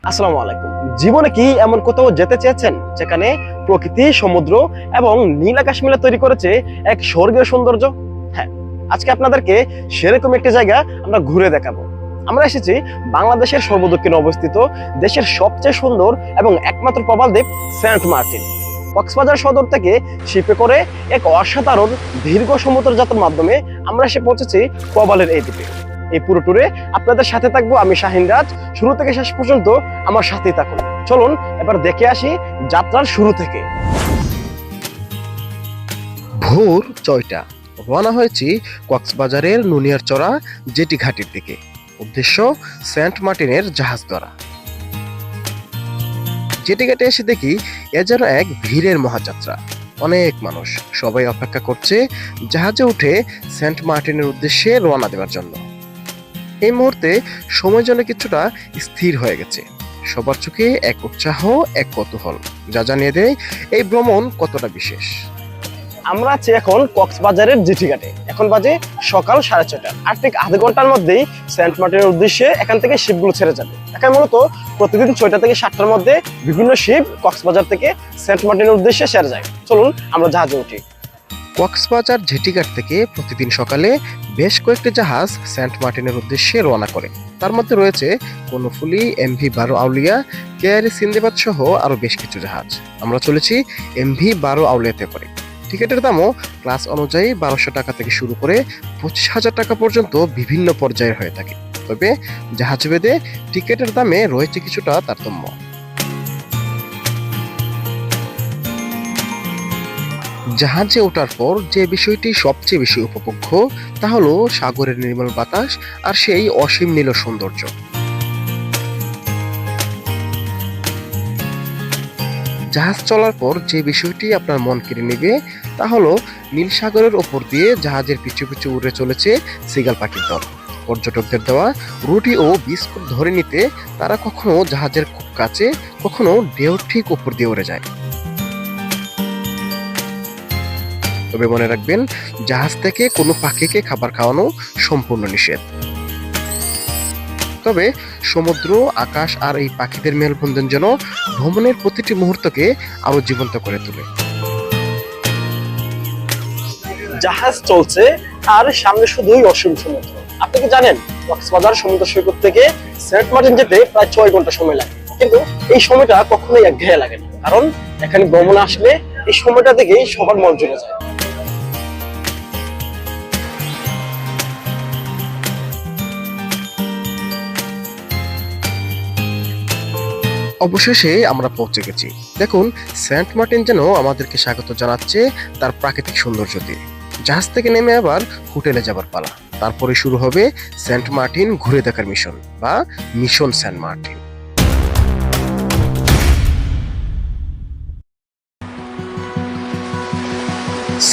আসসালামু আলাইকুম। জীবনে কি এমন কোথাও যেতে চেয়েছেন যেখানে প্রকৃতি, সমুদ্র এবং নীল আকাশ মিলে তৈরি করেছে এক স্বর্গীয় সৌন্দর্য? হ্যাঁ, আজকে আপনাদেরকে সেরকম একটি জায়গা আমরা ঘুরে দেখাবো। আমরা এসেছি বাংলাদেশের সর্বদক্ষিণে অবস্থিত দেশের সবচেয়ে সুন্দর এবং একমাত্র প্রবাল দ্বীপ সেন্ট মার্টিন। কক্সবাজার সদর থেকে শিপে করে এক অসাধারণ দীর্ঘ সমুদ্র যাত্রার মাধ্যমে আমরা এসে পৌঁছেছি প্রবালের এই দ্বীপে। এই পুরো ট্যুরে আপনাদের সাথে থাকবো আমি শাহিন রাজ। শুরু থেকে শেষ পর্যন্ত আমার সাথেই থাকুন। চলুন এবার দেখে আসি যাত্রার শুরু থেকে। ভোর 6টা রওনা হয়েছি কক্সবাজারের নুনিয়ারচরা জেটি ঘাটির দিকে। উদ্দেশ্য সেন্ট মার্টিনের জাহাজ ধরা। জেটি ঘাটে এসে দেখি এ যেন এক ভিড়ের মহাযাত্রা। অনেক মানুষ, সবাই অপেক্ষা করছে জাহাজে উঠে সেন্ট মার্টিনের উদ্দেশ্যে রওনা দেওয়ার জন্য। এই মুহূর্তে সময় যেন কিছুটা স্থির হয়ে গেছে। সবার চোখে এক উৎসাহ, এক কৌতূহল, যা জানিয়ে দেয় এই ভ্রমণ কতটা বিশেষ। আমরা আছি এখন কক্সবাজারের জেটি ঘাটে। এখন বাজে সকাল 6:30। আর ঠিক আধা ঘন্টার মধ্যেই সেন্ট মার্টিনের উদ্দেশ্যে এখান থেকে শিপগুলো ছেড়ে যাবে। এখানে মূলত প্রতিদিন 6টা থেকে 7টার মধ্যে বিভিন্ন শিপ কক্সবাজার থেকে সেন্ট মার্টিনের উদ্দেশ্যে ছেড়ে যায়। চলুন আমরা জাহাজে উঠি। কক্সবাজার জেটিঘাট থেকে প্রতিদিন সকালে বেশ কয়েকটি জাহাজ সেন্ট মার্টিনের উদ্দেশ্যে রওনা করে। তার মধ্যে রয়েছে কর্ণফুলী, MV-12 আউলিয়া, কেআরই সিন্দাবাদ সহ আরো বেশ কিছু জাহাজ। আমরা চলেছি MV-12 আউলিয়াতে করে। টিকিটের দামও ক্লাস অনুযায়ী 1200 টাকা থেকে শুরু করে 25,000 টাকা পর্যন্ত বিভিন্ন পর্যায়ের হয়ে থাকে। তবে জাহাজ ভেদে টিকিটের দামে রয়েছে কিছুটা তারতম্য। জাহাজে ওঠার পর যে বিষয়টি সবচেয়ে বেশি উপভোগ্য তা হলো সাগরের নির্মল বাতাস আর সেই অসীম নীল সৌন্দর্য। জাহাজ চলার পর যে বিষয়টি আপনার মন কেড়ে নেবে তা হলো নীল সাগরের ওপর দিয়ে জাহাজের পিছু পিছু উড়ে চলেছে সিগাল পাখির দল। পর্যটকদের দেওয়া রুটি ও বিস্কুট ধরে নিতে তারা কখনো জাহাজের খুব কাছে, কখনো ঢেউর ঠিক উপর দিয়ে উড়ে যায়। তবে মনে রাখবেন, জাহাজ থেকে কোনো পাখিকে খাবার খাওয়ানো সম্পূর্ণ নিষেধ। তবে সমুদ্র, আকাশ আর এই পাখিদের মেলবন্ধন যেন ভ্রমণের প্রতিটি মুহূর্তকে আরো জীবন্ত করে তোলে। জাহাজ চলছে আর সামনে শুধুই অসীম সমুদ্র। আপনি কি জানেন কক্সবাজার সমুদ্র সৈকত থেকে সেন্ট মার্টিন যেতে প্রায় 6 ঘন্টা সময় লাগে, কিন্তু এই সময়টা কখনোই একঘেয়ে লাগে না। কারণ এখানে ভ্রমণ আসলে এই সময়টা থেকেই সবার মন জুড়ে যায়। অবশেষে আমরা পৌঁছে গেছি। দেখুন, সেন্ট মার্টিন যেন আমাদেরকে স্বাগত জানাচ্ছে তার প্রাকৃতিক সৌন্দর্য দিয়ে। জাহাজ থেকে নেমে আবার হোটেলে যাবার পালা। তারপরে শুরু হবে সেন্ট মার্টিন ঘুরে দেখার মিশন বা mission Saint Martin.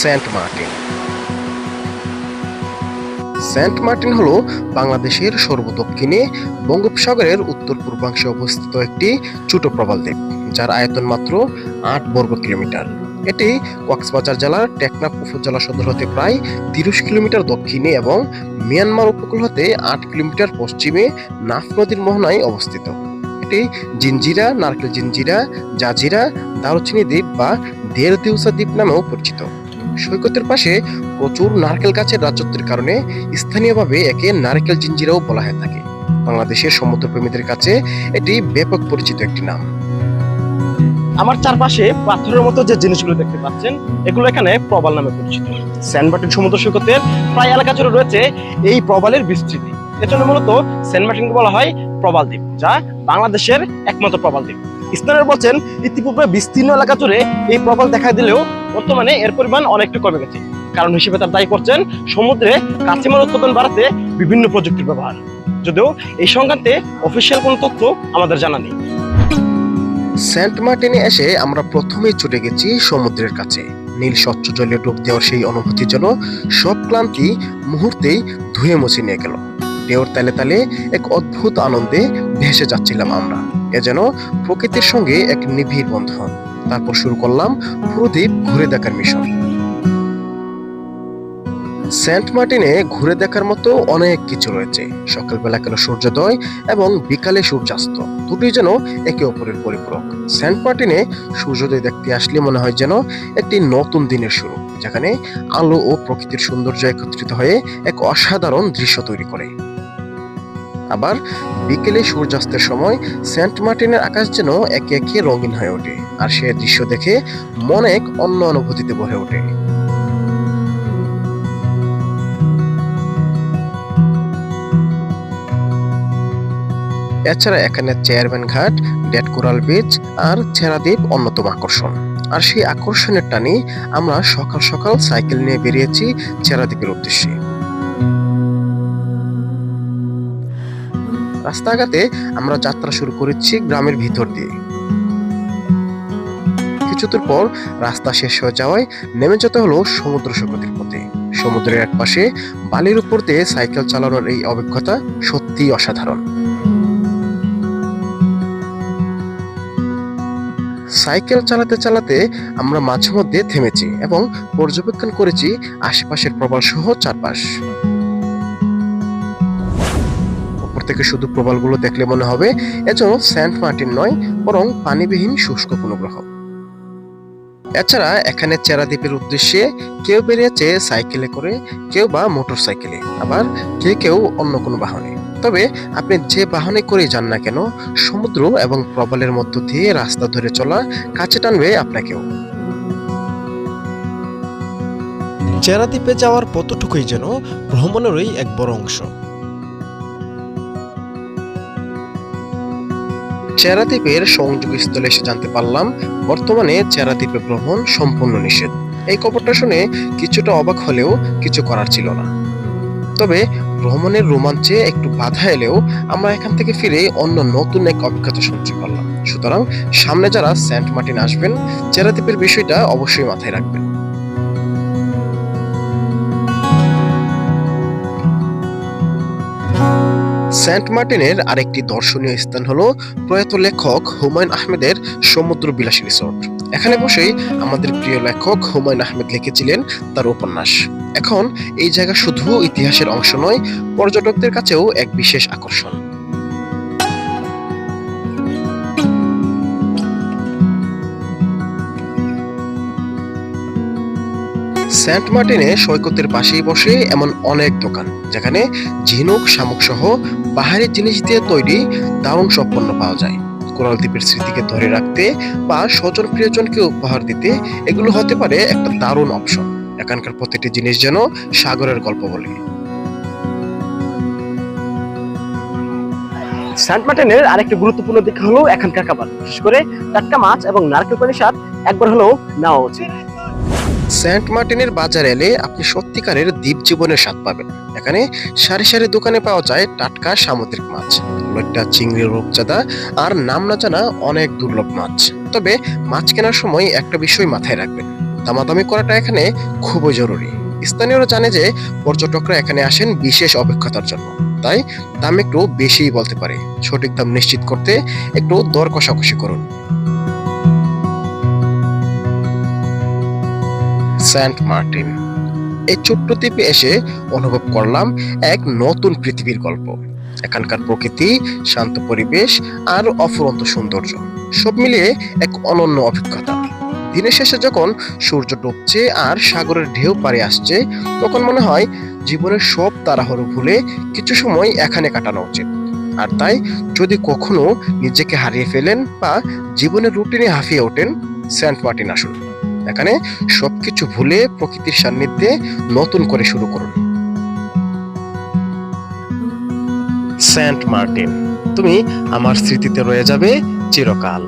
Saint Martin Saint Martin হলো বাংলাদেশের সর্বদক্ষিণে বঙ্গোপসাগরের উত্তর পূর্বাংশে অবস্থিত একটি ছোট প্রবাল দ্বীপ, যার আয়তন মাত্র 8 বর্গ কিলোমিটার। এটি কক্সবাজার জেলার টেকনাফ উপজেলা সদর হতে প্রায় 30 কিলোমিটার দক্ষিণে এবং মিয়ানমার উপকূল হতে 8 কিলোমিটার পশ্চিমে নাফ নদীর মোহনায় অবস্থিত। এটি জিঞ্জিরা, নারকেল জিঞ্জিরা, জাজিরা, দারুচিনি দ্বীপ বা দের দিউসা দ্বীপ নামেও পরিচিত। সৈকতের পাশে প্রচুর নারকেল গাছের রাজত্বের কারণে স্থানীয়ভাবে একে নারকেল জিঞ্জিরাও বলা হয়ে থাকে। বাংলাদেশের সমুদ্রপ্রেমীদের কাছে এটি ব্যাপক পরিচিত একটি নাম। আমার চারপাশে পাথরের মতো যে জিনিসগুলো দেখতে পাচ্ছেন, এগুলো এখানে প্রবাল নামে পরিচিত। সেন্ট মার্টিন সমুদ্র সৈকতের প্রায় এলাকা জুড়ে রয়েছে এই প্রবালের বিস্তৃতি। এজন্য মূলত সেন্ট মার্টিনকে বলা হয় প্রবাল দ্বীপ, যা বাংলাদেশের একমাত্র প্রবাল দ্বীপ। স্থানীয়রা বলছেন ইতিপূর্বে বিস্তীর্ণ এলাকা জুড়ে এই প্রবাল দেখা দিলেও বর্তমানে এর পরিমাণ অনেকটু কমে গেছে। কারণ হিসেবে তার দায়ী করছেন সমুদ্রে কাঁচামাল উৎপাদন বাড়াতে বিভিন্ন প্রযুক্তির ব্যবহার। যদিও এই সংক্রান্তে অফিসিয়াল কোনো তথ্য আমাদের জানা নেই। সেন্ট মার্টিনে এসে আমরা প্রথমেই ছুটে গেছি সমুদ্রের কাছে। নীল স্বচ্ছ জলে ডুব দেওয়ার সেই অনুভূতি যেন সব ক্লান্তি মুহূর্তেই ধুয়ে মুছে নিয়ে গেল। ঢেউর তালে তালে এক অদ্ভুত আনন্দে ভেসে যাচ্ছিলাম আমরা। এ যেন প্রকৃতির সঙ্গে এক নিবিড় বন্ধন। তারপর শুরু করলাম পুরো দ্বীপ ঘুরে দেখার মিশন। সেন্ট মার্টিনে ঘুরে দেখার মতো অনেক কিছু রয়েছে। সকালবেলাকার সূর্যোদয় এবং বিকালে সূর্যাস্ত দুটোই যেন একে অপরের পরিপূরক। সেন্ট মার্টিনে সূর্যোদয় দেখতে আসলে মনে হয় যেন একটি নতুন দিনের শুরু, যেখানে আলো ও প্রকৃতির সৌন্দর্য একত্রিত হয়ে এক অসাধারণ দৃশ্য তৈরি করে। আবার বিকেলে সূর্যাস্তের সময় সেন্ট মার্টিনের আকাশ যেন একে একে রঙিন হয়ে ওঠে, আর সে দৃশ্য দেখে মন এক অন্য অনুভূতিতে ভরে ওঠে। এছাড়া এখানে চেয়ারম্যান ঘাট, ডেড কোরাল বিচ আর ছেড়া দ্বীপ অন্যতম আকর্ষণ। আর সেই আকর্ষণের টানে আমরা সকাল সকাল সাইকেল নিয়ে বেরিয়েছি ছেড়া দ্বীপের উদ্দেশ্যে। রাস্তাঘাটে আমরা যাত্রা শুরু করেছি গ্রামের ভিতর দিয়ে। কিছুদূর পর রাস্তা শেষ হয়ে যাওয়ায় নেমে যেতে হলো সমুদ্র সৈকতের পথে। সমুদ্রের এক পাশে বালির উপর দিয়ে সাইকেল চালানোর এই অভিজ্ঞতা সত্যিই অসাধারণ। সাইকেল চালাতে চালাতে আমরা মাঝে মধ্যে থেমেছি এবং পর্যবেক্ষণ করেছি আশেপাশের প্রবাল সহ চারপাশ। উপর থেকে শুধু প্রবালগুলো দেখলে মনে হবে এজন্য সেন্ট মার্টিন নয়, বরং পানিবিহীন শুষ্ক কোনো গ্রহ। এছাড়া এখানে চেরা দ্বীপের উদ্দেশ্যে কেউ বেরিয়েছে সাইকেলে করে, কেউ বা মোটর সাইকেলে, আবার কেউ অন্য কোনো বাহনে। তবে আপনি যে বাহনে করে যান না কেন, সমুদ্র এবং প্রবালের মধ্য দিয়ে রাস্তা ধরে চলা কাছে টানবে আপনাকেও। চেরা দ্বীপে যাওয়ার পথটুকুই যেন ভ্রমণেরই এক বড় অংশ। চেরা দ্বীপের সংযোগস্থলে এসে জানতে পারলাম বর্তমানে চেরা দ্বীপে ভ্রমণ সম্পূর্ণ নিষেধ। এই খবরটা শুনে কিছুটা অবাক হলেও কিছু করার ছিল না। তবে ভ্রমণের রোমাঞ্চে একটু বাধা এলেও আমরা এখান থেকে ফিরে অন্য নতুন এক অভিজ্ঞতা সঞ্চয় করলাম। সুতরাং সামনে যারা সেন্ট মার্টিন আসবেন, চেরা দ্বীপের বিষয়টা অবশ্যই মাথায় রাখবেন। সেন্ট মার্টিনের আরেকটি দর্শনীয় স্থান হলো প্রয়াত লেখক হুমায়ুন আহমেদের সমুদ্র বিলাসী রিসোর্ট। এখানে বসেই আমাদের প্রিয় লেখক হুমায়ুন আহমেদ লিখেছিলেন তার উপন্যাস। এখন এই জায়গা শুধু ইতিহাসের অংশ নয়, পর্যটকদের কাছেও এক বিশেষ আকর্ষণ। সেন্ট মার্টিনে সৈকতের পাশেই বসে এমন অনেক দোকান, যেখানে ঝিনুক, শামুক সহ পাহাড়ি জিনিস দিয়ে তৈরি দারুণ সব পণ্য পাওয়া যায়। কোরাল দ্বীপের স্মৃতিকে ধরে রাখতে বা স্বজন প্রিয়জনকে উপহার দিতে এগুলো হতে পারে একটা দারুণ অপশন। এখানকার প্রতিটি জিনিস যেন সাগরের গল্প বলে। সেন্ট মার্টিনের আরেকটি গুরুত্বপূর্ণ দিক হলো এখানকার খাবার, বিশেষ করে টাটকা মাছ এবং নারকেল পানির স্বাদ একবার হলেও নেওয়া উচিত। সেন্ট মার্টিনের বাজার এলে আপনি সত্যিকারের দ্বীপ জীবনের স্বাদ পাবেন। এখানে সারি সারি দোকানে পাওয়া যায় টাটকা সামুদ্রিক মাছ, লইট্টা, চিংড়ি, রূপচাঁদা আর নাম না জানা অনেক দুর্লভ মাছ। তবে মাছ কেনার সময় একটা বিষয় মাথায় রাখবেন, দামাদামি করাটা এখানে খুবই জরুরি। স্থানীয়রা জানে যে পর্যটকরা এখানে আসেন বিশেষ অভিজ্ঞতার জন্য, তাই দাম একটু বেশিই বলতে পারে। সঠিক দাম নিশ্চিত করতে একটু দর কষাকষি করুন। সেন্ট মার্টিন এই ছোট্ট দ্বীপে এসে অনুভব করলাম এক নতুন পৃথিবীর গল্প। এখানকার প্রকৃতি, শান্ত পরিবেশ আর অফুরন্ত সৌন্দর্য সব মিলিয়ে এক অনন্য অভিজ্ঞতা। দিনের শেষে যখন সূর্য ডুবছে আর সাগরের ঢেউ পাড়ে আসছে, তখন মনে হয় জীবনের সব তাড়াহুড়ো ভুলে কিছু সময় এখানে কাটানো উচিত। আর তাই যদি কখনো নিজেকে হারিয়ে ফেলেন বা জীবনের রুটিনে হাঁফিয়ে ওঠেন, সেন্ট মার্টিন আসুন। এখানে সবকিছু ভুলে প্রকৃতির সান্নিধ্যে নতুন করে শুরু করুন। সেন্ট মার্টিন, তুমি আমার স্মৃতিতে রয়ে যাবে চিরকাল।